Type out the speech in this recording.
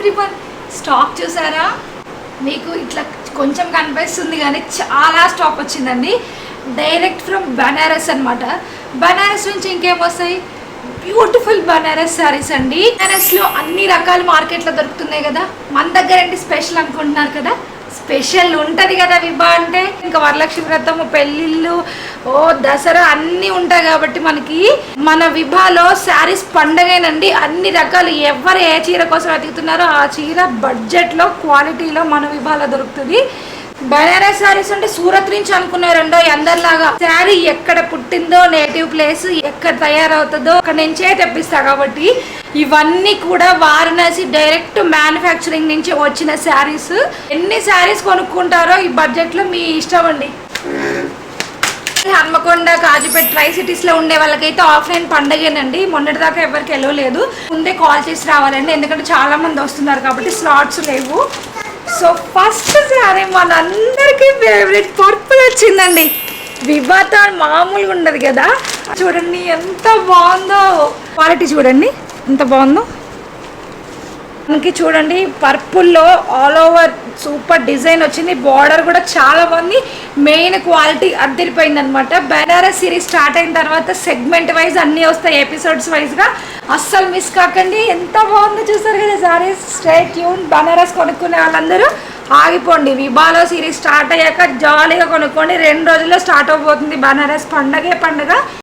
Ribbon stock చూసారా? మీకు ఇట్లా కొంచెం కనిపిస్తుంది కానీ చాలా స్టాక్ వచ్చిందండి. డైరెక్ట్ ఫ్రమ్ బనారస్ అనమాట. బనారస్ నుంచి ఇంకేం వస్తాయి? బ్యూటిఫుల్ బనారస్ శారీస్ అండి. బనారస్లో అన్ని రకాల మార్కెట్లో దొరుకుతున్నాయి కదా, మన దగ్గర ఏంటి స్పెషల్ అనుకుంటున్నారు కదా, స్పెషల్ ఉంటుంది కదా విభా అంటే. ఇంకా వరలక్ష్మి వ్రతం, పెళ్ళిళ్ళు, దసరా అన్నీ ఉంటాయి కాబట్టి మనకి మన విభాలో శారీస్ పండగేనండి. అన్ని రకాలు ఎవరు ఏ చీర కోసం వెతుకుతున్నారో ఆ చీర బడ్జెట్లో క్వాలిటీలో మన విభాలో దొరుకుతుంది. బనారస్ శారీస్ అంటే సూరత్ నుంచి అనుకున్నారండో అందరిలాగా. శారీ ఎక్కడ పుట్టిందో, నేటివ్ ప్లేస్ ఎక్కడ తయారవుతుందో అక్కడ నుంచే తెప్పిస్తా. కాబట్టి ఇవన్నీ కూడా వారణాసి డైరెక్ట్ మ్యానుఫ్యాక్చరింగ్ నుంచి వచ్చిన శారీస్. ఎన్ని శారీస్ కొనుక్కుంటారో ఈ బడ్జెట్లో మీ ఇష్టం అండి. హన్మకొండ, కాజీపేట, ట్రై సిటీస్లో ఉండే వాళ్ళకైతే ఆఫ్లైన్ పండగేనండి. మొన్నటిదాకా ఎవరికి వెళ్ళలేదు. ముందే కాల్ చేసి రావాలండి, ఎందుకంటే చాలా మంది వస్తున్నారు కాబట్టి స్లాట్స్ లేవు. సో ఫస్ట్ శారీ మనందరికీ ఫేవరెట్ పర్పుల్ వచ్చిందండి. విభాతో మామూలుగా ఉండదు కదా. చూడండి ఎంత బాగుందో, క్వాలిటీ చూడండి ఎంత బాగుందో. మనకి చూడండి పర్పుల్లో ఆల్ ఓవర్ సూపర్ డిజైన్ వచ్చింది. బార్డర్ కూడా చాలా బాగుంది. మెయిన్ క్వాలిటీ అద్దరిపోయింది అనమాట. బనారస్ సిరీస్ స్టార్ట్ అయిన తర్వాత సెగ్మెంట్ వైజ్ అన్నీ వస్తాయి, ఎపిసోడ్స్ వైజ్గా. అస్సలు మిస్ కాకండి. ఎంత బాగుందో చూసారు కదా సారీస్. Stay tune. బనారస్ కొనుక్కునే వాళ్ళందరూ ఆగిపోండి. విభాలో సిరీస్ స్టార్ట్ అయ్యాక జాలీగా కొనుక్కోండి. 2 రోజుల్లో స్టార్ట్ అవబోతుంది బనారస్ పండగే పండుగ.